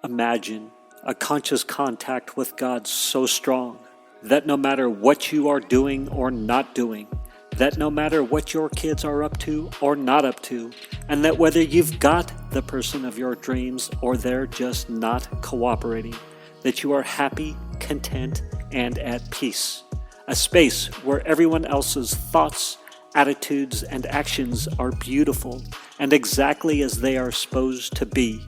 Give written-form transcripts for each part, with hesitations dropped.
Imagine a conscious contact with God so strong that no matter what you are doing or not doing, that no matter what your kids are up to or not up to, and that whether you've got the person of your dreams or they're just not cooperating, that you are happy, content, and at peace. A space where everyone else's thoughts, attitudes, and actions are beautiful and exactly as they are supposed to be.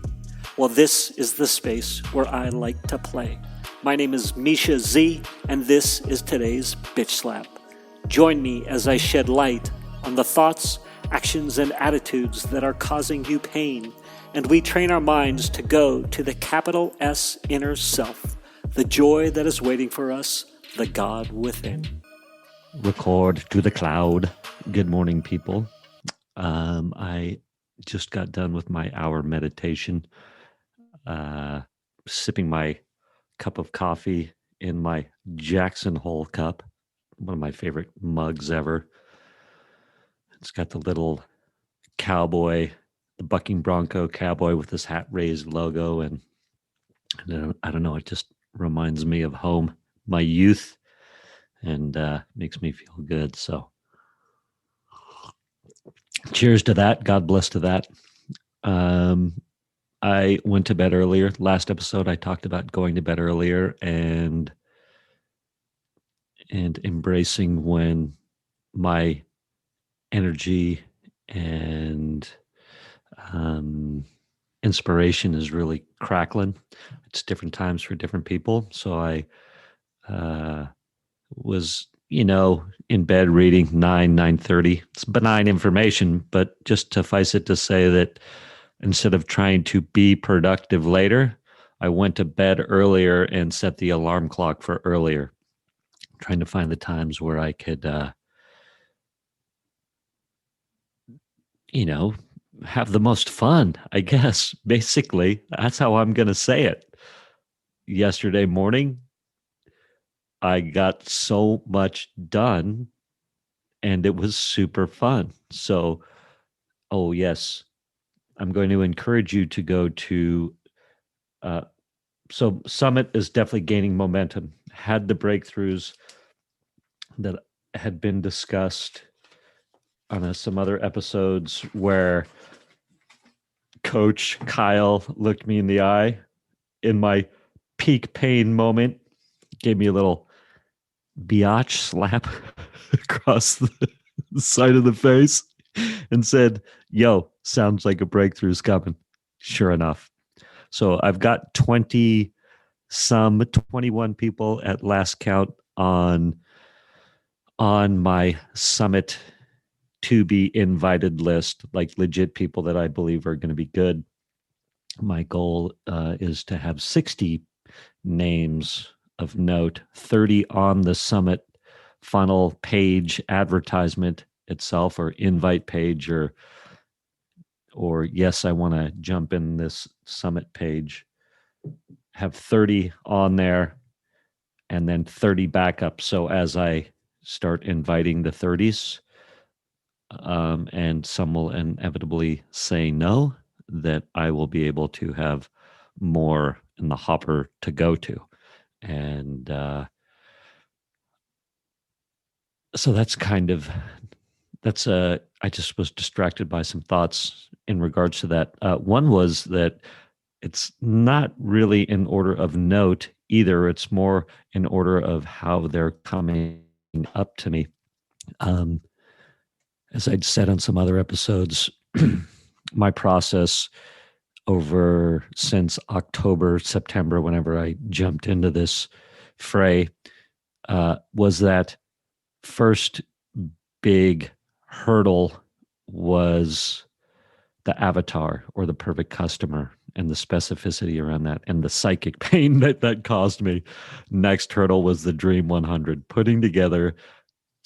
Well, this is the space where I like to play. My name is Mischa Z, and this is today's Bitch Slap. Join me as I shed light on the thoughts, actions, and attitudes that are causing you pain, and we train our minds to go to the capital S inner self, the joy that is waiting for us, the God within. Record to the cloud. Good morning, people. I just got done with my hour meditation, sipping my cup of coffee in my Jackson Hole cup, one of my favorite mugs ever. It's got the little cowboy, the bucking bronco cowboy with this hat raised logo, and I don't know, it just reminds me of home, my youth, and makes me feel good. So cheers to that. God bless to that. I went to bed earlier. Last episode, I talked about going to bed earlier and embracing when my energy and inspiration is really crackling. It's different times for different people. So I was, in bed reading 9:30. It's benign information, but just suffice it to say that instead of trying to be productive later, I went to bed earlier and set the alarm clock for earlier, trying to find the times where I could, have the most fun, I guess. Basically, that's how I'm going to say it. Yesterday morning, I got so much done and it was super fun. So, oh yes, I'm going to encourage you to go to, so Summit is definitely gaining momentum. Had the breakthroughs that had been discussed on some other episodes where Coach Kyle looked me in the eye in my peak pain moment, gave me a little biatch slap across the side of the face and said, yo, sounds like a breakthrough's coming. Sure enough. So I've got 21 people at last count on my Summit to be invited list, like legit people that I believe are going to be good. My goal is to have 60 names of note, 30 on the Summit funnel page advertisement itself, or invite page, or yes, I want to jump in this Summit page, have 30 on there and then 30 backup. So as I start inviting the 30s, and some will inevitably say no, that I will be able to have more in the hopper to go to. And so I just was distracted by some thoughts in regards to that. One was that it's not really in order of note either. It's more in order of how they're coming up to me. As I'd said on some other episodes, my process since October, September, whenever I jumped into this fray, was that first big hurdle was the avatar or the perfect customer and the specificity around that and the psychic pain that caused me. Next hurdle was the Dream 100, putting together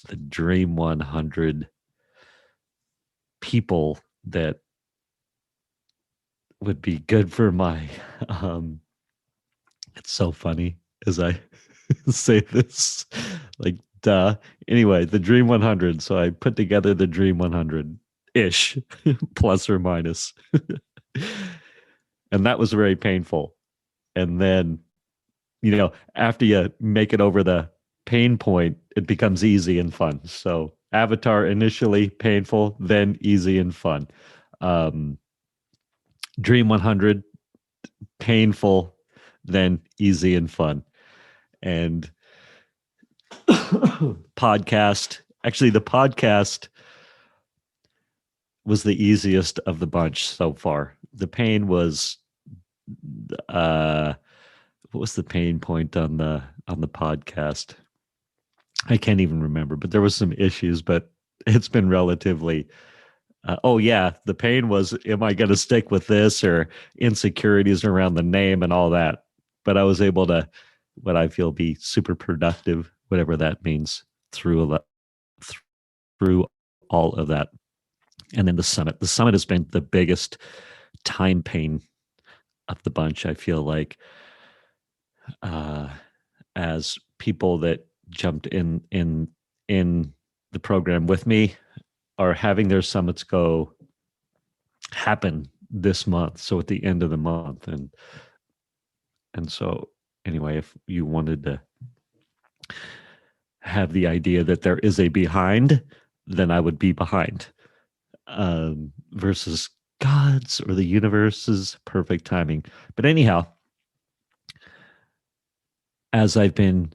the Dream 100 people that would be good for my it's so funny as I say this, like, duh. Anyway, the Dream 100. So I put together the Dream 100-ish, plus or minus. And that was very painful. And then, after you make it over the pain point, it becomes easy and fun. So Avatar initially painful, then easy and fun. Um, Dream 100 painful, then easy and fun. And podcast, actually, the podcast was the easiest of the bunch so far. The pain was, what was the pain point on the podcast? I can't even remember, but there was some issues, but it's been relatively. Oh yeah, the pain was, am I going to stick with this, or insecurities around the name and all that? But I was able to, what I feel, be super productive, whatever that means, through all of that. And then the summit. The summit has been the biggest time pain of the bunch. I feel like, uh, as people that jumped in the program with me are having their summits happen this month. So at the end of the month, and so anyway, if you wanted to have the idea that there is a behind, then I would be behind. Versus God's or the universe's perfect timing. But anyhow, as I've been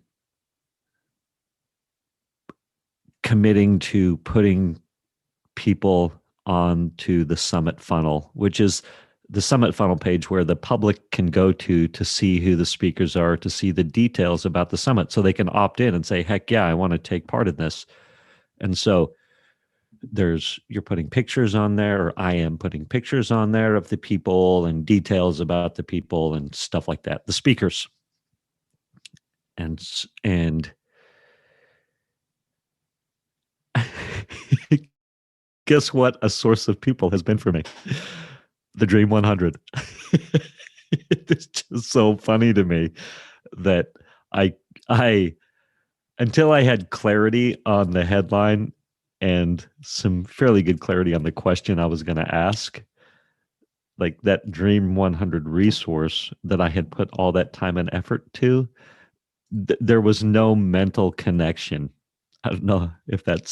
committing to putting people onto the summit funnel, which is the summit funnel page where the public can go to see who the speakers are, to see the details about the summit, so they can opt in and say, heck yeah, I want to take part in this. And so you're putting pictures on there, or I am putting pictures on there of the people and details about the people and stuff like that, the speakers. And guess what a source of people has been for me? The Dream 100. It's just so funny to me that I until I had clarity on the headline and some fairly good clarity on the question I was going to ask, like that Dream 100 resource that I had put all that time and effort to, there was no mental connection. I don't know if that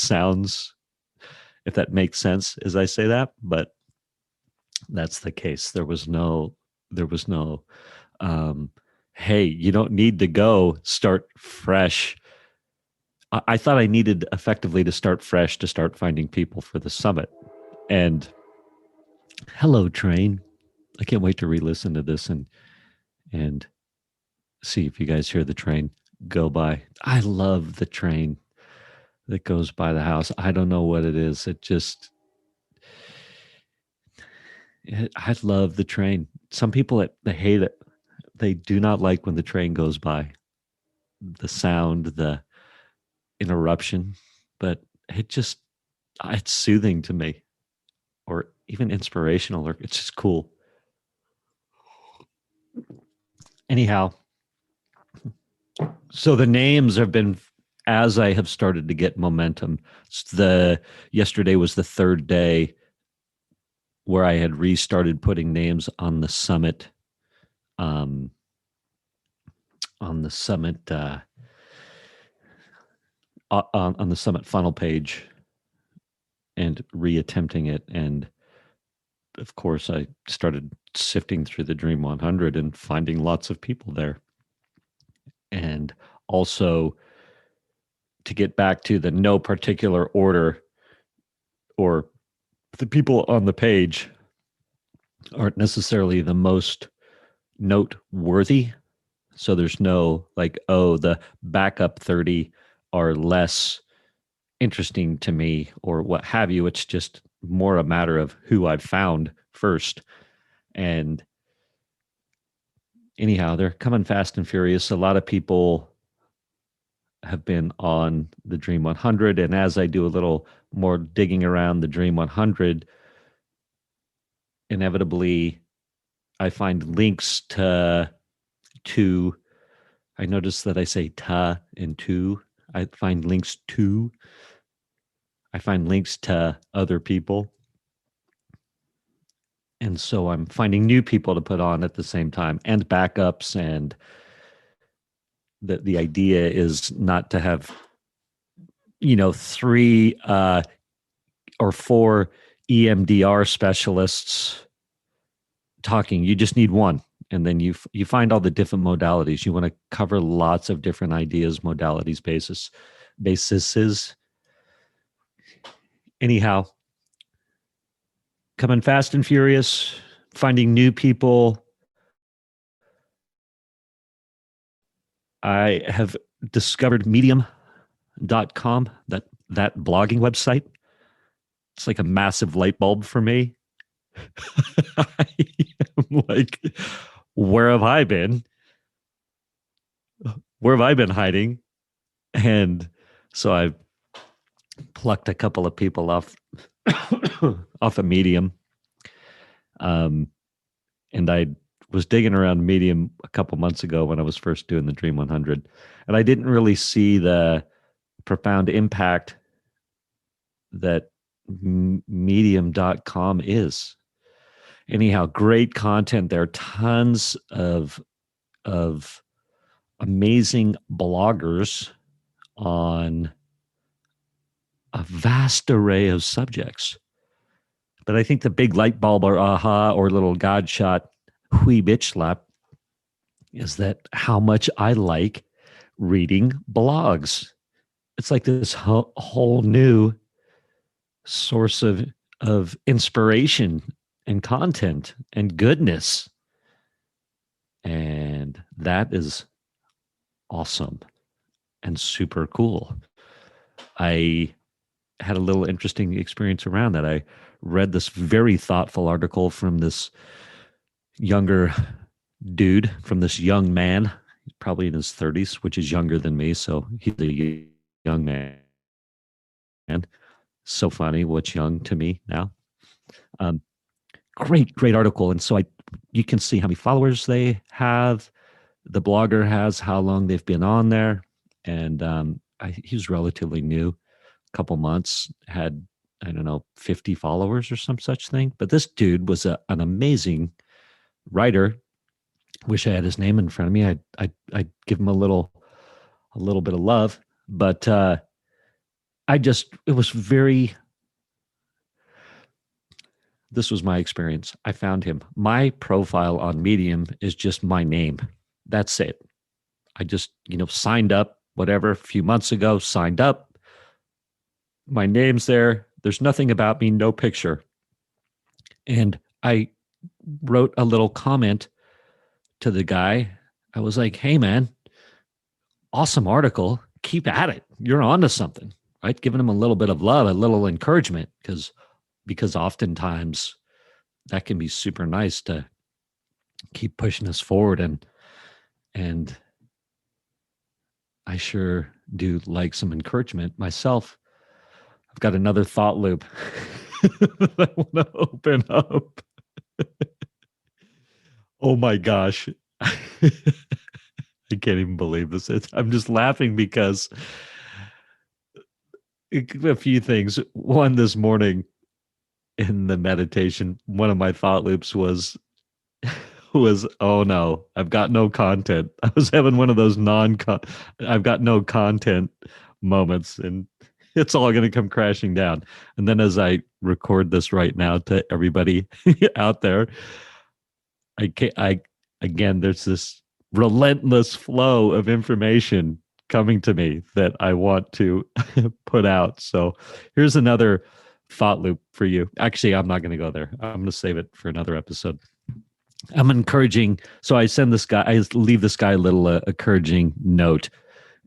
makes sense as I say that, but that's the case. There was no hey, you don't need to go start fresh. I thought I needed effectively to start fresh to start finding people for the summit. And hello, train. I can't wait to re-listen to this and see if you guys hear the train go by. I love the train that goes by the house. I don't know what it is. I love the train. Some people, they hate it. They do not like when the train goes by. The sound, the interruption, but it's soothing to me, or even inspirational, or it's just cool. Anyhow, so the names have been, as I have started to get momentum. Yesterday was the third day where I had restarted putting names on the summit, um, on the summit, on the summit funnel page, and reattempting it. And of course, I started sifting through the Dream 100 and finding lots of people there. And also, to get back to the no particular order, or the people on the page aren't necessarily the most noteworthy. So there's no like, oh, the backup 30 are less interesting to me or what have you. It's just more a matter of who I've found first. And anyhow, they're coming fast and furious. A lot of people have been on the Dream 100. And as I do a little more digging around the Dream 100, inevitably I find links to I notice that I say ta and to. I find links to. I find links to other people. And so I'm finding new people to put on at the same time and backups. And the idea is not to have, 3 or 4 EMDR specialists talking. You just need one. And then you find all the different modalities. You want to cover lots of different ideas, modalities, bases. Anyhow, coming fast and furious, finding new people. I have discovered medium.com, that blogging website. It's like a massive light bulb for me. I'm like, where have I been? Where have I been hiding? And so I've plucked a couple of people off off a Medium. And I was digging around Medium a couple months ago when I was first doing the Dream 100, and I didn't really see the profound impact that medium.com is. Anyhow, great content there, tons of amazing bloggers on a vast array of subjects. But I think the big light bulb or aha or little God shot hui bitch slap is that how much I like reading blogs. It's like this whole new source of inspiration and content and goodness. And that is awesome and super cool. I had a little interesting experience around that. I read this very thoughtful article from this younger dude, from this young man. He's probably in his 30s, which is younger than me. So he's a young man. So funny what's young to me now. Great article. And so you can see how many followers they have. The blogger has how long they've been on there. And he was relatively new, a couple months, had, I don't know, 50 followers or some such thing. But this dude was an amazing writer. Wish I had his name in front of me. I'd give him a little bit of love. But it was very, this was my experience. I found him. My profile on Medium is just my name. That's it. I just, signed up, whatever, a few months ago, signed up. My name's there. There's nothing about me, no picture. And I wrote a little comment to the guy. I was like, hey, man, awesome article. Keep at it. You're onto something, right? Giving him a little bit of love, a little encouragement, because oftentimes that can be super nice to keep pushing us forward. And I sure do like some encouragement myself. I've got another thought loop that I want to open up. Oh my gosh. I can't even believe this. I'm just laughing because a few things. One, this morning in the meditation, one of my thought loops was, oh no, I've got no content. I was having one of those I've got no content moments, and it's all going to come crashing down. And then as I record this right now to everybody out there, again, there's this relentless flow of information coming to me that I want to put out. So here's another thought loop for you. Actually, I'm not going to go there. I'm going to save it for another episode. I'm encouraging. So I leave this guy a little encouraging note.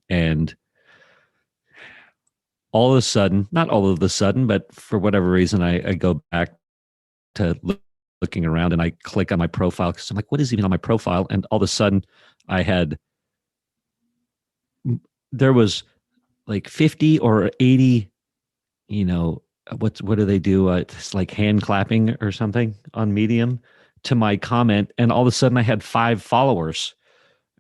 And all of a sudden, not all of a sudden, but for whatever reason, I go back to looking around and I click on my profile because I'm like, what is even on my profile? And all of a sudden there was like 50 or 80, what do they do? It's like hand clapping or something on Medium to my comment. And all of a sudden I had 5 followers.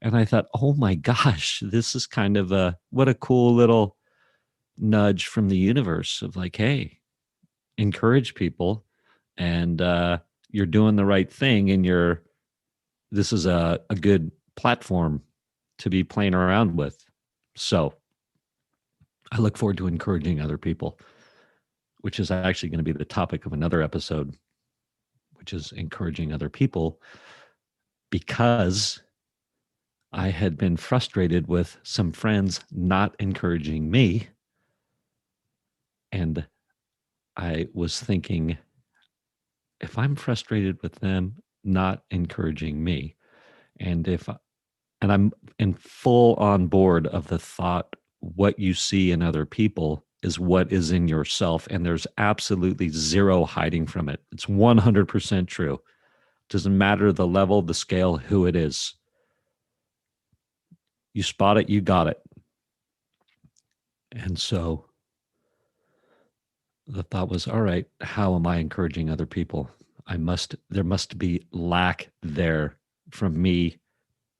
And I thought, oh my gosh, this is kind of what a cool little nudge from the universe of like, hey, encourage people and you're doing the right thing, and this is a good platform to be playing around with. So I look forward to encouraging other people, which is actually going to be the topic of another episode, which is encouraging other people, because I had been frustrated with some friends not encouraging me. And I was thinking, if I'm frustrated with them not encouraging me, and I'm in full on board of the thought, what you see in other people is what is in yourself, and there's absolutely zero hiding from it. It's 100% true. Doesn't matter the level, the scale, who it is. You spot it, you got it. And so the thought was, all right, how am I encouraging other people? There must be lack there from me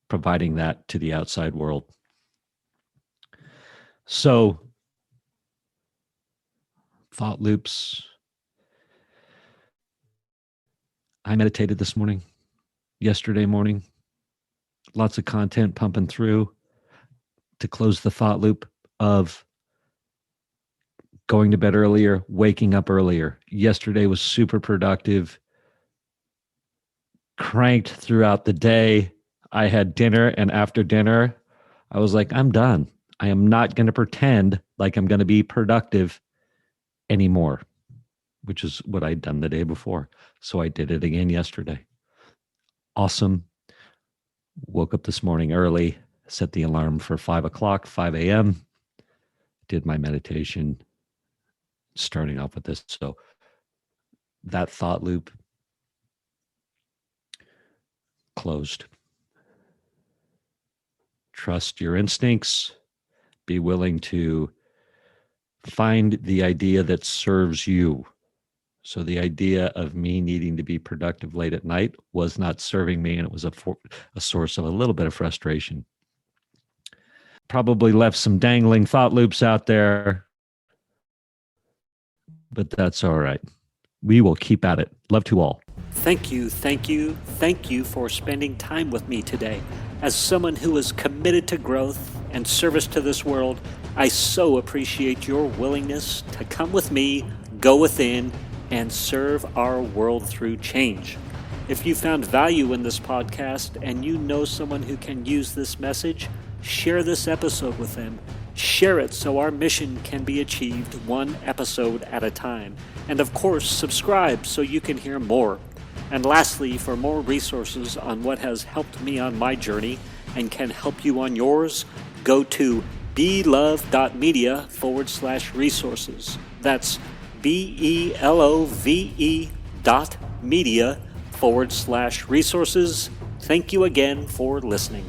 providing that to the outside world. So, thought loops. I meditated this morning, yesterday morning, lots of content pumping through to close the thought loop of going to bed earlier, waking up earlier. Yesterday was super productive, cranked throughout the day. I had dinner, and after dinner, I was like, I'm done. I am not going to pretend like I'm going to be productive anymore, which is what I'd done the day before. So I did it again yesterday. Awesome. Woke up this morning early, set the alarm for 5 o'clock, 5 a.m., did my meditation, starting off with this. So that thought loop closed. Trust your instincts. Be willing to find the idea that serves you. So the idea of me needing to be productive late at night was not serving me, and it was a source of a little bit of frustration. Probably left some dangling thought loops out there, but that's all right. We will keep at it. Love to all. Thank you for spending time with me today. As someone who is committed to growth and service to this world, I so appreciate your willingness to come with me, go within, and serve our world through change. If you found value in this podcast and you know someone who can use this message, share this episode with them. Share it so our mission can be achieved one episode at a time. And of course, subscribe so you can hear more. And lastly, for more resources on what has helped me on my journey and can help you on yours, go to belove.media/resources. That's BELOVE.media/resources. Thank you again for listening.